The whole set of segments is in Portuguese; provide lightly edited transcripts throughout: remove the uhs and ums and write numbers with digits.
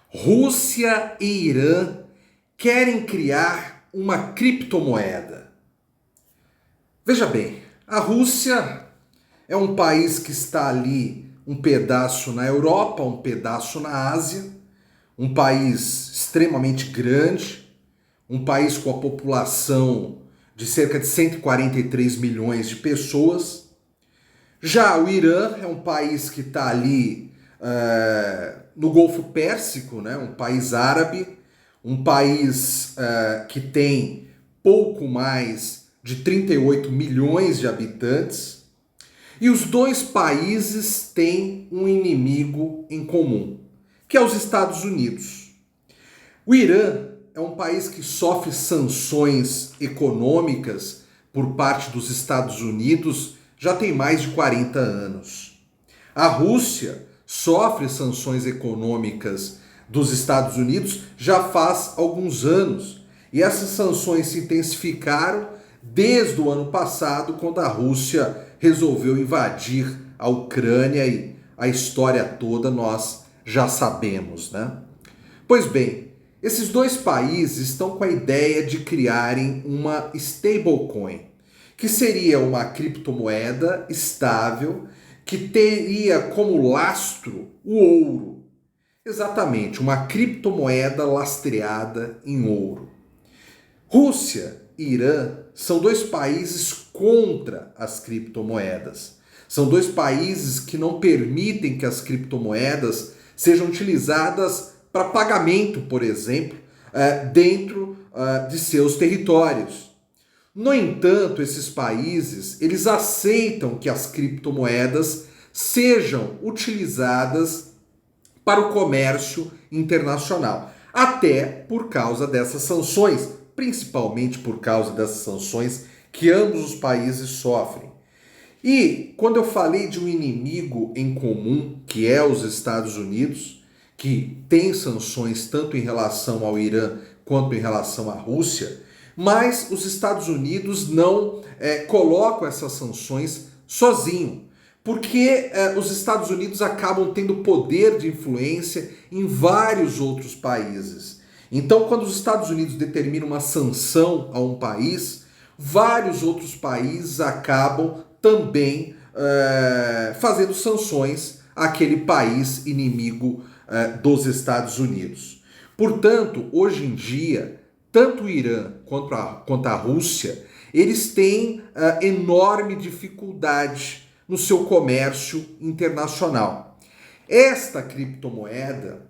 Rússia e Irã querem criar uma criptomoeda. Veja bem, a Rússia é um país que está ali um pedaço na Europa, um pedaço na Ásia, um país extremamente grande, um país com a população de cerca de 143 milhões de pessoas. Já o Irã é um país que está ali no Golfo Pérsico, né? Um país árabe, um país que tem pouco mais de 38 milhões de habitantes. E os dois países têm um inimigo em comum, que é os Estados Unidos. O Irã é um país que sofre sanções econômicas por parte dos Estados Unidos já tem mais de 40 anos. A Rússia sofre sanções econômicas dos Estados Unidos já faz alguns anos. E essas sanções se intensificaram desde o ano passado, quando a Rússia resolveu invadir a Ucrânia, e a história toda nós já sabemos, né? Pois bem, esses dois países estão com a ideia de criarem uma stablecoin, que seria uma criptomoeda estável que teria como lastro o ouro. Exatamente, uma criptomoeda lastreada em ouro. Rússia e Irã são dois países contra as criptomoedas. São dois países que não permitem que as criptomoedas sejam utilizadas para pagamento, por exemplo, dentro de seus territórios. No entanto, esses países, eles aceitam que as criptomoedas sejam utilizadas para o comércio internacional, até por causa dessas sanções, principalmente por causa dessas sanções que ambos os países sofrem. E quando eu falei de um inimigo em comum, que é os Estados Unidos, que tem sanções tanto em relação ao Irã quanto em relação à Rússia, mas os Estados Unidos não colocam essas sanções sozinho, porque os Estados Unidos acabam tendo poder de influência em vários outros países. Então, quando os Estados Unidos determinam uma sanção a um país, vários outros países acabam também fazendo sanções àquele país inimigo dos Estados Unidos. Portanto, hoje em dia, tanto o Irã quanto a Rússia, eles têm enorme dificuldade no seu comércio internacional. Esta criptomoeda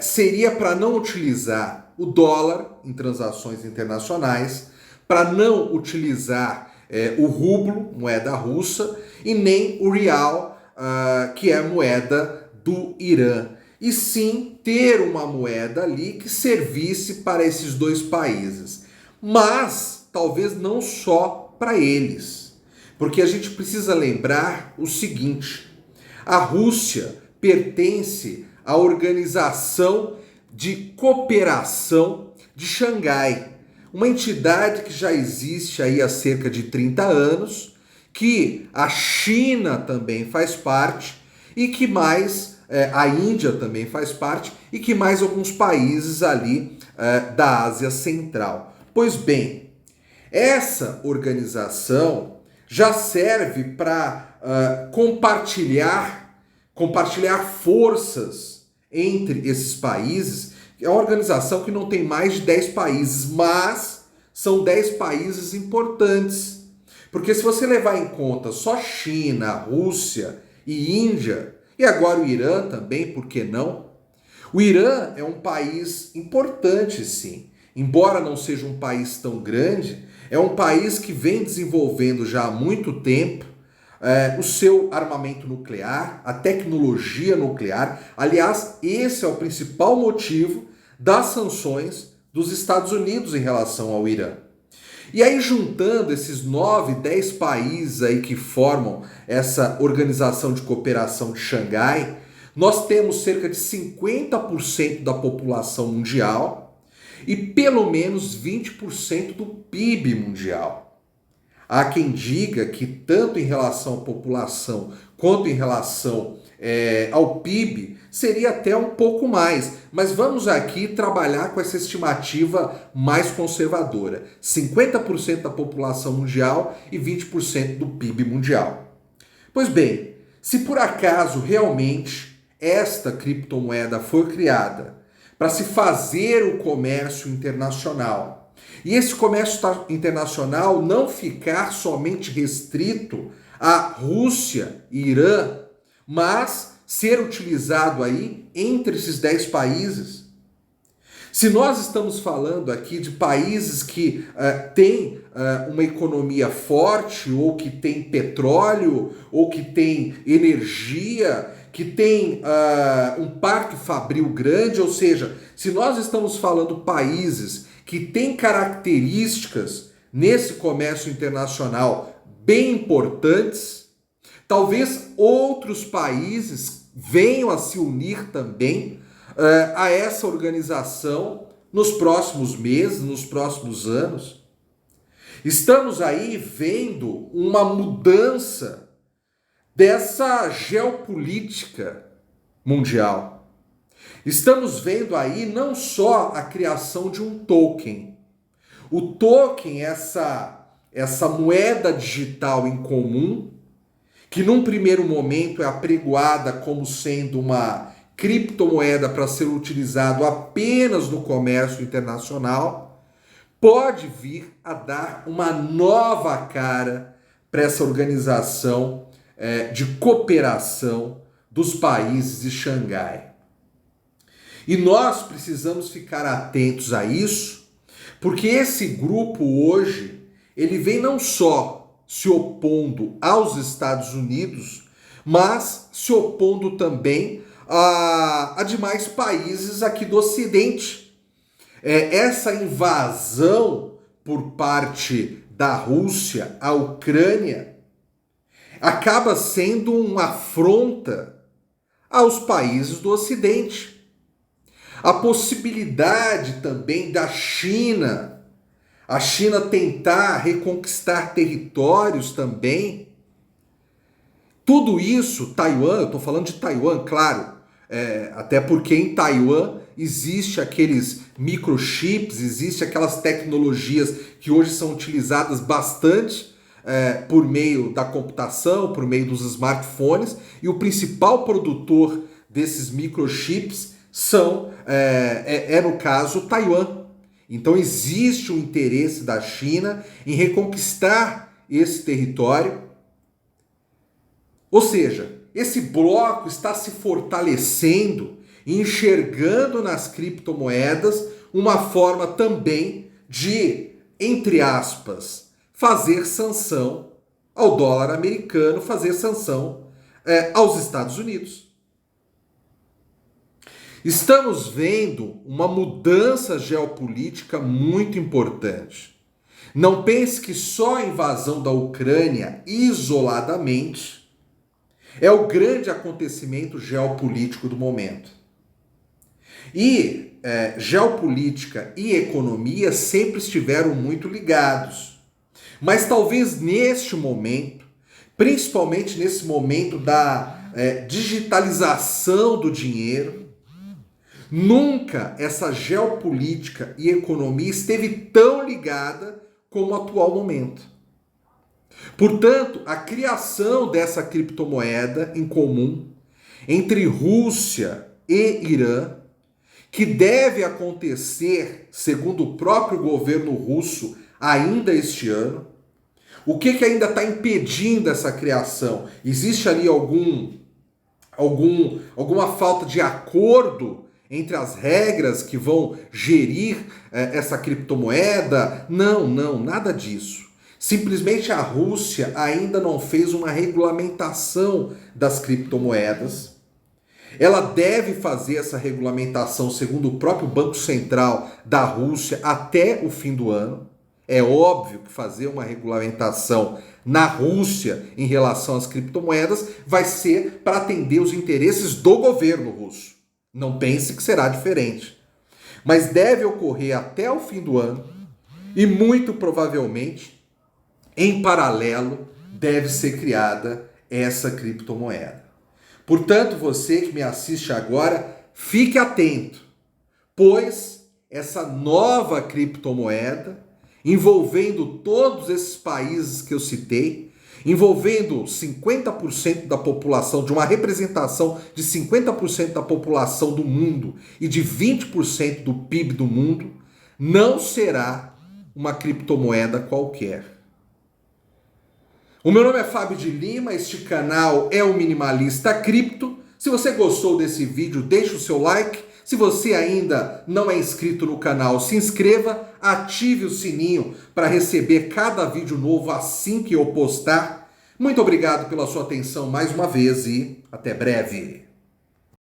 seria para não utilizar o dólar em transações internacionais, para não utilizar o rublo, moeda russa, e nem o real, que é a moeda do Irã. E sim ter uma moeda ali que servisse para esses dois países. Mas talvez não só para eles. Porque a gente precisa lembrar o seguinte: a Rússia pertence à Organização de Cooperação de Xangai, uma entidade que já existe aí há cerca de 30 anos, que a China também faz parte e que a Índia também faz parte, e que mais alguns países ali da Ásia Central. Pois bem, essa organização já serve para compartilhar forças entre esses países. É uma organização que não tem mais de 10 países, mas são 10 países importantes. Porque se você levar em conta só China, Rússia e Índia, e agora o Irã também, por que não? O Irã é um país importante, sim. Embora não seja um país tão grande, é um país que vem desenvolvendo já há muito tempo o seu armamento nuclear, a tecnologia nuclear. Aliás, esse é o principal motivo das sanções dos Estados Unidos em relação ao Irã. E aí, juntando esses 9, 10 países aí que formam essa Organização de Cooperação de Xangai, nós temos cerca de 50% da população mundial e pelo menos 20% do PIB mundial. Há quem diga que tanto em relação à população quanto em relação ao PIB, seria até um pouco mais, mas vamos aqui trabalhar com essa estimativa mais conservadora, 50% da população mundial e 20% do PIB mundial. Pois bem, se por acaso realmente esta criptomoeda for criada para se fazer o comércio internacional, e esse comércio internacional não ficar somente restrito à Rússia e Irã, mas ser utilizado aí entre esses 10 países. Se nós estamos falando aqui de países que têm uma economia forte, ou que tem petróleo, ou que tem energia, que tem um parque fabril grande, ou seja, se nós estamos falando países que têm características nesse comércio internacional bem importantes, talvez outros países venham a se unir também a essa organização nos próximos meses, nos próximos anos. Estamos aí vendo uma mudança dessa geopolítica mundial. Estamos vendo aí não só a criação de um token. O token, essa moeda digital em comum, que num primeiro momento é apregoada como sendo uma criptomoeda para ser utilizado apenas no comércio internacional, pode vir a dar uma nova cara para essa organização de cooperação dos países de Xangai. E nós precisamos ficar atentos a isso, porque esse grupo hoje, ele vem não só se opondo aos Estados Unidos, mas se opondo também a demais países aqui do Ocidente. Essa invasão por parte da Rússia à Ucrânia acaba sendo uma afronta aos países do Ocidente. A possibilidade também da China, a China tentar reconquistar territórios também. Tudo isso, Taiwan, eu estou falando de Taiwan, claro, até porque em Taiwan existe aqueles microchips, existe aquelas tecnologias que hoje são utilizadas bastante por meio da computação, por meio dos smartphones, e o principal produtor desses microchips no caso, Taiwan. Então existe um interesse da China em reconquistar esse território. Ou seja, esse bloco está se fortalecendo e enxergando nas criptomoedas uma forma também de, entre aspas, fazer sanção ao dólar americano, fazer sanção aos Estados Unidos. Estamos vendo uma mudança geopolítica muito importante. Não pense que só a invasão da Ucrânia, isoladamente, é o grande acontecimento geopolítico do momento. E geopolítica e economia sempre estiveram muito ligados. Mas talvez neste momento, principalmente nesse momento da digitalização do dinheiro, nunca essa geopolítica e economia esteve tão ligada como o atual momento. Portanto, a criação dessa criptomoeda em comum entre Rússia e Irã, que deve acontecer, segundo o próprio governo russo, ainda este ano. O que ainda está impedindo essa criação? Existe ali alguma falta de acordo entre as regras que vão gerir essa criptomoeda? Não, nada disso. Simplesmente a Rússia ainda não fez uma regulamentação das criptomoedas. Ela deve fazer essa regulamentação, segundo o próprio Banco Central da Rússia, até o fim do ano. É óbvio que fazer uma regulamentação na Rússia em relação às criptomoedas vai ser para atender os interesses do governo russo. Não pense que será diferente. Mas deve ocorrer até o fim do ano e muito provavelmente, em paralelo, deve ser criada essa criptomoeda. Portanto, você que me assiste agora, fique atento, pois essa nova criptomoeda, envolvendo todos esses países que eu citei, envolvendo 50% da população, de uma representação de 50% da população do mundo e de 20% do PIB do mundo, não será uma criptomoeda qualquer. O meu nome é Fábio de Lima, este canal é o Minimalista Cripto. Se você gostou desse vídeo, deixe o seu like. Se você ainda não é inscrito no canal, se inscreva, ative o sininho para receber cada vídeo novo assim que eu postar. Muito obrigado pela sua atenção mais uma vez e até breve.